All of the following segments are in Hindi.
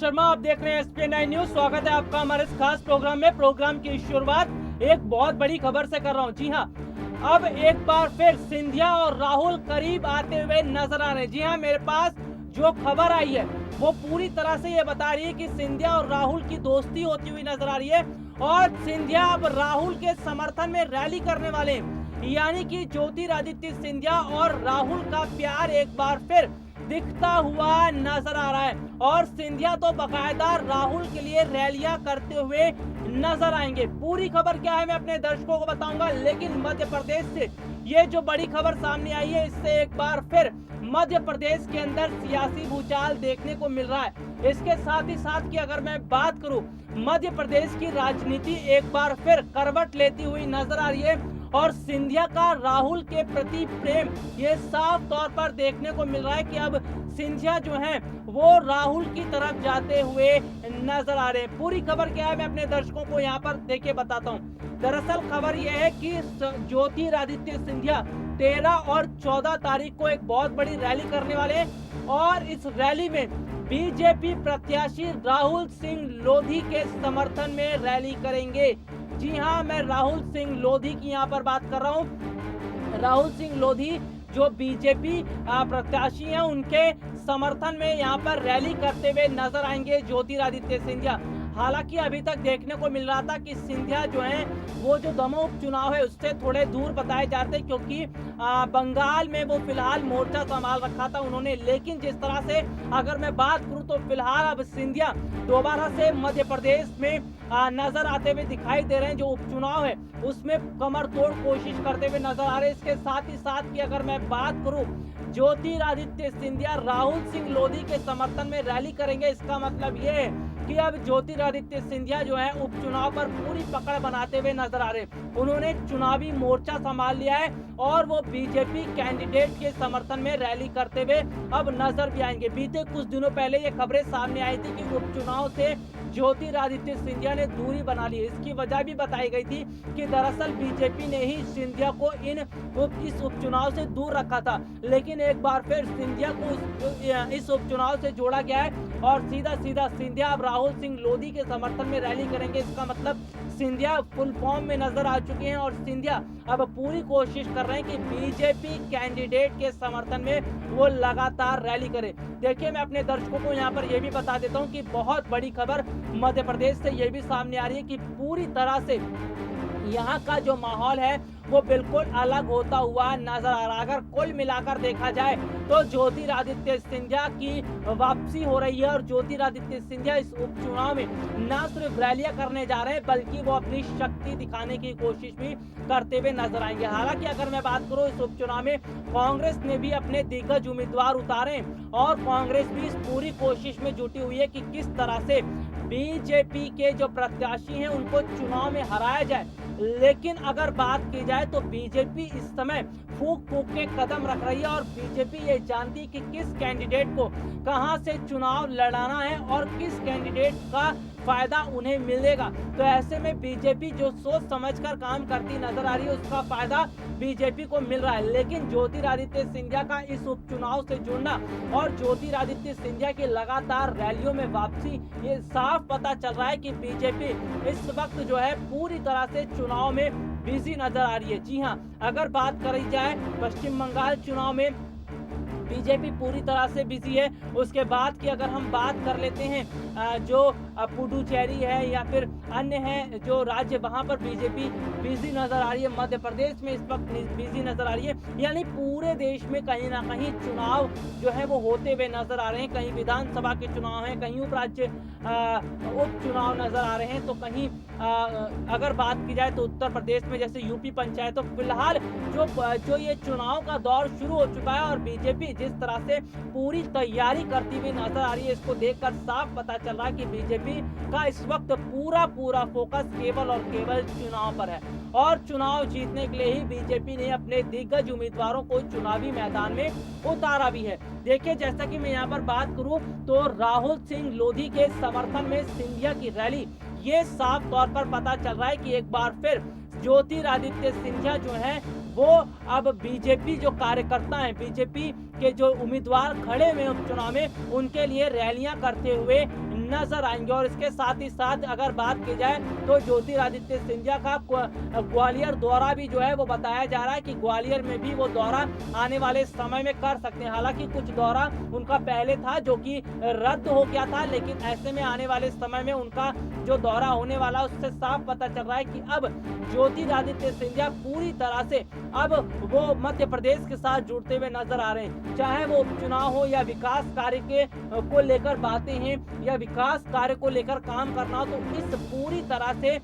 शर्मा, आप देख रहे हैं SPN9 न्यूज। स्वागत है आपका हमारे इस खास प्रोग्राम में। प्रोग्राम की शुरुआत एक बहुत बड़ी खबर से कर रहा हूं। जी हां, अब एक बार फिर सिंधिया और राहुल करीब आते हुए नजर आ रहे हैं। जी हां, मेरे पास जो खबर आई है वो पूरी तरह से ये बता रही है कि सिंधिया और राहुल की दोस्ती होती हुई नजर आ रही है और सिंधिया अब राहुल के समर्थन में रैली करने वाले हैं। यानी कि ज्योतिरादित्य सिंधिया और राहुल का प्यार एक बार फिर दिखता हुआ नजर आ रहा है और सिंधिया तो बाकायदा राहुल के लिए रैलियां करते हुए नजर आएंगे। पूरी खबर क्या है मैं अपने दर्शकों को बताऊंगा, लेकिन मध्य प्रदेश से ये जो बड़ी खबर सामने आई है इससे एक बार फिर मध्य प्रदेश के अंदर सियासी भूचाल देखने को मिल रहा है। इसके साथ ही साथ की अगर मैं बात करूं, मध्य प्रदेश की राजनीति एक बार फिर करवट लेती हुई नजर आ रही है और सिंधिया का राहुल के प्रति प्रेम ये साफ तौर पर देखने को मिल रहा है कि अब सिंधिया जो हैं वो राहुल की तरफ जाते हुए नजर आ रहे हैं। पूरी खबर क्या है मैं अपने दर्शकों को यहाँ पर देखिए बताता हूँ। दरअसल खबर यह है कि ज्योतिरादित्य सिंधिया 13 और 14 तारीख को एक बहुत बड़ी रैली करने वाले हैं और इस रैली में बीजेपी प्रत्याशी राहुल सिंह लोधी के समर्थन में रैली करेंगे। जी हाँ, मैं राहुल सिंह लोधी की यहाँ पर बात कर रहा हूँ। राहुल सिंह लोधी जो बीजेपी प्रत्याशी हैं उनके समर्थन में यहाँ पर रैली करते हुए नजर आएंगे ज्योतिरादित्य सिंधिया। हालांकि अभी तक देखने को मिल रहा था कि सिंधिया जो है वो जो दमोह उपचुनाव है उससे थोड़े दूर बताए जाते क्योंकि बंगाल में वो फिलहाल मोर्चा संभाल रखा था उन्होंने। लेकिन जिस तरह से अगर मैं बात करूं तो फिलहाल अब सिंधिया दोबारा से मध्य प्रदेश में नजर आते हुए दिखाई दे रहे हैं। जो उपचुनाव है उसमें कमर तोड़ कोशिश करते हुए नजर आ रहे हैं। इसके साथ ही साथ की अगर मैं बात करूं, ज्योतिरादित्य सिंधिया राहुल सिंह लोधी के समर्थन में रैली करेंगे। इसका मतलब ये है कि अब ज्योतिरादित्य सिंधिया जो है उपचुनाव पर पूरी पकड़ बनाते हुए नजर आ रहे हैं। उन्होंने चुनावी मोर्चा संभाल लिया है और वो बीजेपी कैंडिडेट के समर्थन में रैली करते हुए अब नजर भी आएंगे। बीते कुछ दिनों पहले ये खबरें सामने आई थी कि उपचुनाव से ज्योतिरादित्य सिंधिया ने दूरी बना ली। इसकी वजह भी बताई गई थी कि दरअसल बीजेपी ने ही सिंधिया को इस उपचुनाव से दूर रखा था, लेकिन एक बार फिर सिंधिया को इस उपचुनाव से जोड़ा गया है और सीधा सीधा सिंधिया अब राहुल सिंह लोधी के समर्थन में रैली करेंगे। इसका मतलब सिंधिया फुल फॉर्म में नजर आ चुके हैं और सिंधिया अब पूरी कोशिश कर रहे हैं कि बीजेपी कैंडिडेट के समर्थन में वो लगातार रैली करे। देखिए, मैं अपने दर्शकों को यहाँ पर यह भी बता देता हूँ कि बहुत बड़ी खबर मध्य प्रदेश से ये भी सामने आ रही है कि पूरी तरह से यहाँ का जो माहौल है वो बिल्कुल अलग होता हुआ नजर आ रहा है। अगर कुल मिलाकर देखा जाए तो ज्योतिरादित्य सिंधिया की वापसी हो रही है और ज्योतिरादित्य सिंधिया इस उपचुनाव में न सिर्फ रैलियां करने जा रहे हैं बल्कि वो अपनी शक्ति दिखाने की कोशिश भी करते हुए नजर आएंगे। हालांकि अगर मैं बात करूं इस उपचुनाव में कांग्रेस ने भी अपने दिग्गज उम्मीदवार उतारे और कांग्रेस भी इस पूरी कोशिश में जुटी हुई है कि किस तरह से बीजेपी के जो प्रत्याशी हैं उनको चुनाव में हराया जाए। लेकिन अगर बात की जाए तो बीजेपी इस समय फूंक फूंक के कदम रख रही है और बीजेपी ये जानती है कि किस कैंडिडेट को कहां से चुनाव लड़ाना है और किस कैंडिडेट का फायदा उन्हें मिलेगा। तो ऐसे में बीजेपी जो सोच समझकर काम करती नजर आ रही है उसका फायदा बीजेपी को मिल रहा है। लेकिन ज्योतिरादित्य सिंधिया का इस उपचुनाव से जुड़ना और ज्योतिरादित्य सिंधिया की लगातार रैलियों में वापसी, ये साफ पता चल रहा है कि बीजेपी इस वक्त जो है पूरी तरह से चुनाव में बिजी नजर आ रही है। जी हाँ, अगर बात करी जाए पश्चिम बंगाल चुनाव में बीजेपी पूरी तरह से बिजी है। उसके बाद की अगर हम बात कर लेते हैं जो पुडुचेरी है या फिर अन्य है जो राज्य, वहां पर बीजेपी बिजी नजर आ रही है। मध्य प्रदेश में इस वक्त बिजी नजर आ रही है। यानी पूरे देश में कहीं ना कहीं चुनाव जो है वो होते हुए नजर आ रहे हैं। कहीं विधानसभा के चुनाव हैं, कहीं उपचुनाव नजर आ रहे हैं, तो कहीं अगर बात की जाए तो उत्तर प्रदेश में जैसे यूपी पंचायत। तो फिलहाल जो ये चुनाव का दौर शुरू हो चुका है और बीजेपी जिस तरह से पूरी तैयारी करती हुई नजर आ रही है, इसको देखकर साफ पता चल रहा है कि बीजेपी का इस वक्त पूरा फोकस केवल और केवल चुनाव पर है और चुनाव जीतने के लिए ही बीजेपी ने अपने दिग्गज उम्मीदवारों को चुनावी मैदान में उतारा भी है। देखिए, जैसा कि मैं यहाँ पर बात करूं तो राहुल सिंह लोधी के समर्थन में सिंधिया की रैली, ये साफ तौर पर पता चल रहा है कि एक बार फिर ज्योतिरादित्य सिंधिया जो है वो अब बीजेपी जो कार्यकर्ता हैं, बीजेपी के जो उम्मीदवार खड़े हुए उपचुनाव में, उनके लिए रैलियां करते हुए नजर आएंगे। और इसके साथ ही साथ अगर बात की जाए तो ज्योतिरादित्य सिंधिया का ग्वालियर दौरा भी जो है वो बताया जा रहा है कि ग्वालियर में भी वो दौरा आने वाले समय में कर सकते हैं। हालांकि कुछ दौरा उनका पहले था जो कि रद्द हो गया था, लेकिन ऐसे में आने वाले समय में उनका जो दौरा होने वाला उससे साफ पता चल रहा है कि अब ज्योतिरादित्य सिंधिया पूरी तरह से अब वो मध्य प्रदेश के साथ जुड़ते हुए नजर आ रहे हैं। चाहे वो उपचुनाव हो या विकास कार्य के को लेकर बातें हैं या विकास कार्य को लेकर काम करना हो, तो इस पूरी तरह से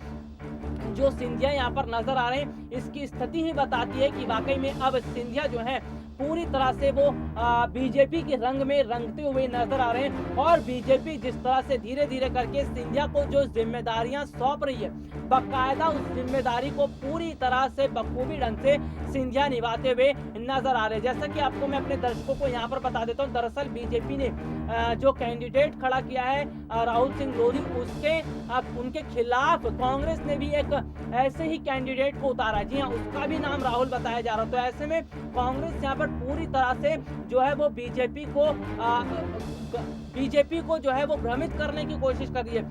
जो सिंधिया यहाँ पर नजर आ रहे हैं इसकी स्थिति ही बताती है कि वाकई में अब सिंधिया जो है पूरी तरह से वो बीजेपी के रंग में रंगते हुए नजर आ रहे हैं। और बीजेपी जिस तरह से धीरे धीरे करके सिंधिया को जो जिम्मेदारियां सौंप रही है, बाकायदा उस जिम्मेदारी को पूरी तरह से बखूबी ढंग से सिंधिया निभाते हुए नजर आ रहे हैं। जैसा कि आपको मैं अपने दर्शकों को यहाँ पर बता देता हूँ, दरअसल बीजेपी ने जो कैंडिडेट खड़ा किया है राहुल सिंह लोधी, उनके खिलाफ कांग्रेस ने भी एक ऐसे ही कैंडिडेट को उतारा। जी हाँ, उसका भी नाम राहुल बताया जा रहा है। तो ऐसे में कांग्रेस यहाँ पर पूरी तरह से जो है वो बीजेपी को जो है वो भ्रमित करने की कोशिश कर रही है।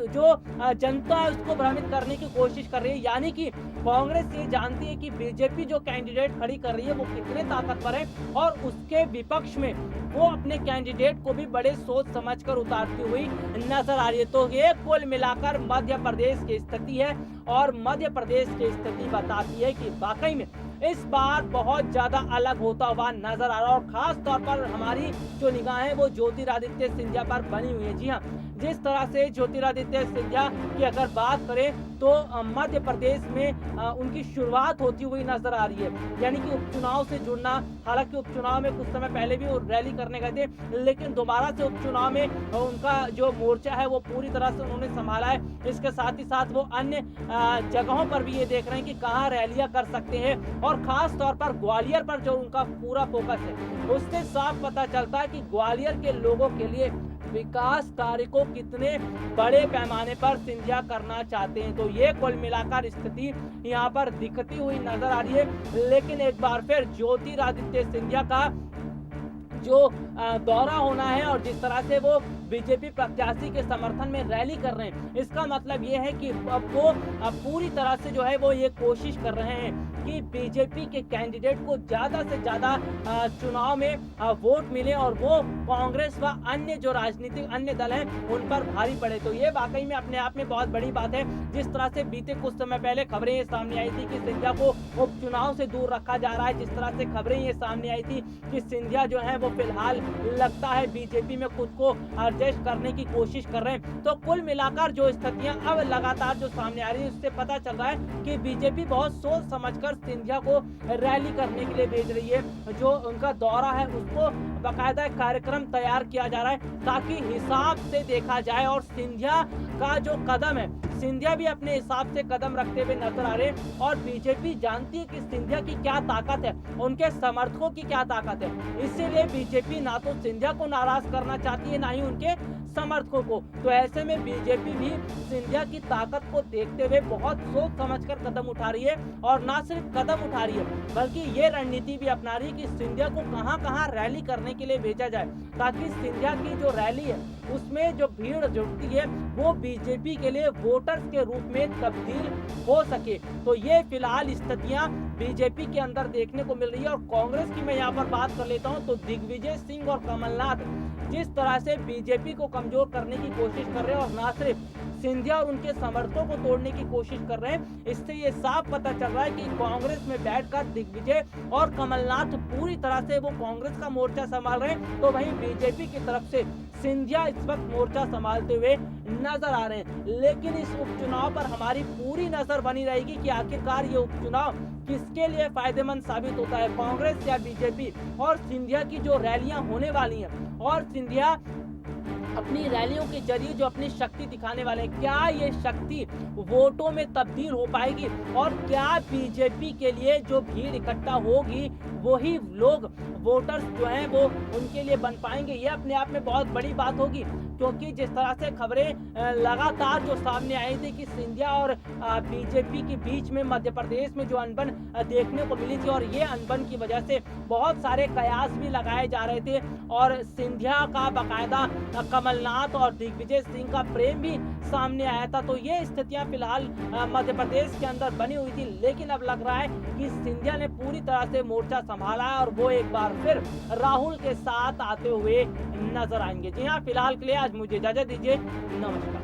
जो जनता है उसको भ्रमित करने की कोशिश कर रही है। यानी कि कांग्रेस ये जानती है कि बीजेपी जो कैंडिडेट खड़ी कर रही है वो कितने ताकतवर है और उसके विपक्ष में वो अपने कैंडिडेट को भी बड़े सोच समझकर उतारती हुई नजर आ रही है। तो ये कुल मिलाकर मध्य प्रदेश की स्थिति है और मध्य प्रदेश की स्थिति बताती है कि वाकई में इस बार बहुत ज्यादा अलग होता हुआ नजर आ रहा है। और खास तौर पर हमारी जो निगाहें वो ज्योतिरादित्य सिंधिया पर बनी हुई है। जी हाँ, जिस तरह से ज्योतिरादित्य सिंधिया की अगर बात करें तो मध्य प्रदेश में उनकी शुरुआत होती हुई नजर आ रही है। यानी कि उपचुनाव से जुड़ना, हालांकि उपचुनाव में कुछ समय पहले भी वो रैली करने गए थे, लेकिन दोबारा से उपचुनाव में उनका जो मोर्चा है वो पूरी तरह से उन्होंने संभाला है। इसके साथ ही साथ वो अन्य जगहों पर भी ये देख रहे हैं कि कहाँ रैलियां कर सकते हैं और खास तौर पर ग्वालियर पर जो उनका पूरा फोकस है उससे साफ पता चलता है कि ग्वालियर के लोगों के लिए विकास कार्य को कितने बड़े पैमाने पर सिंधिया करना चाहते हैं। तो ये कुल मिलाकर स्थिति यहाँ पर दिखती हुई नजर आ रही है। लेकिन एक बार फिर ज्योतिरादित्य सिंधिया का जो दौरा होना है और जिस तरह से वो बीजेपी प्रत्याशी के समर्थन में रैली कर रहे हैं, इसका मतलब ये है कि अब वो पूरी तरह से जो है वो ये कोशिश कर रहे हैं कि बीजेपी के कैंडिडेट को ज्यादा से ज्यादा चुनाव में वोट मिले और वो कांग्रेस व अन्य जो राजनीतिक अन्य दल हैं उन पर भारी पड़े। तो ये वाकई में अपने आप में बहुत बड़ी बात है। जिस तरह से बीते कुछ समय पहले खबरें ये सामने आई थी कि सिंधिया को उपचुनाव से दूर रखा जा रहा है, जिस तरह से खबरें ये सामने आई थी कि सिंधिया जो है वो फिलहाल लगता है बीजेपी में खुद को एडजस्ट करने की कोशिश कर रहे हैं। तो कुल मिलाकर जो स्थितियां अब लगातार जो सामने आ रही है उससे पता चल रहा है कि बीजेपी बहुत सोच समझकर सिंधिया को रैली करने के लिए भेज रही है। जो उनका दौरा है उसको बाकायदा कार्यक्रम तैयार किया जा रहा है ताकि हिसाब से देखा जाए और सिंधिया का जो कदम है, सिंधिया भी अपने हिसाब से कदम रखते हुए नजर आ रहे हैं। और बीजेपी जानती है कि सिंधिया की क्या ताकत है, उनके समर्थकों की क्या ताकत है, इसीलिए बीजेपी ना तो सिंधिया को नाराज करना चाहती है ना ही उनके समर्थकों को। तो ऐसे में बीजेपी भी सिंधिया की ताकत को देखते हुए बहुत सोच समझकर कदम उठा रही है और ना सिर्फ कदम उठा रही है बल्कि ये रणनीति भी अपना रही है कि सिंधिया को कहां-कहां रैली करने के लिए भेजा जाए ताकि सिंधिया की जो रैली है उसमें जो भीड़ जुटती है वो बीजेपी के लिए वोटर्स के रूप में तब्दील हो सके। तो ये फिलहाल स्थितियां बीजेपी के अंदर देखने को मिल रही है। और कांग्रेस की मैं यहाँ पर बात कर लेता हूँ तो दिग्विजय सिंह और कमलनाथ जिस तरह से बीजेपी को कमजोर करने की कोशिश कर रहे हैं और ना सिर्फ सिंधिया और उनके समर्थकों को तोड़ने की कोशिश कर रहे हैं, इससे ये साफ पता चल रहा है कि कांग्रेस में बैठकर दिग्विजय और कमलनाथ पूरी तरह से वो कांग्रेस का मोर्चा संभाल रहे हैं, तो वहीं बीजेपी की तरफ से सिंधिया इस वक्त मोर्चा संभालते हुए नजर आ रहे हैं। लेकिन इस उपचुनाव पर हमारी पूरी नजर बनी रहेगी कि आखिरकार ये उपचुनाव किसके लिए फायदेमंद साबित होता है, कांग्रेस या बीजेपी। और सिंधिया की जो रैलियां होने वाली हैं और सिंधिया अपनी रैलियों के जरिए जो अपनी शक्ति दिखाने वाले हैं, क्या ये शक्ति वोटों में तब्दील हो पाएगी और क्या बीजेपी के लिए जो भीड़ इकट्ठा होगी वही लोग वोटर्स जो हैं वो उनके लिए बन पाएंगे, ये अपने आप में बहुत बड़ी बात होगी। क्योंकि जिस तरह से खबरें लगातार जो सामने आई थी कि सिंधिया और बीजेपी के बीच में मध्य प्रदेश में जो अनबन देखने को मिली थी, और ये अनबन की वजह से बहुत सारे कयास भी लगाए जा रहे थे और सिंधिया का बाकायदा कमलनाथ और दिग्विजय सिंह का प्रेम भी सामने आया था। तो ये स्थितियां फिलहाल मध्य प्रदेश के अंदर बनी हुई थी, लेकिन अब लग रहा है कि सिंधिया ने पूरी तरह से मोर्चा संभाला है और वो एक बार फिर राहुल के साथ आते हुए नजर आएंगे। जी हाँ, फिलहाल के लिए आज मुझे इजाजत दीजिए, नमस्कार।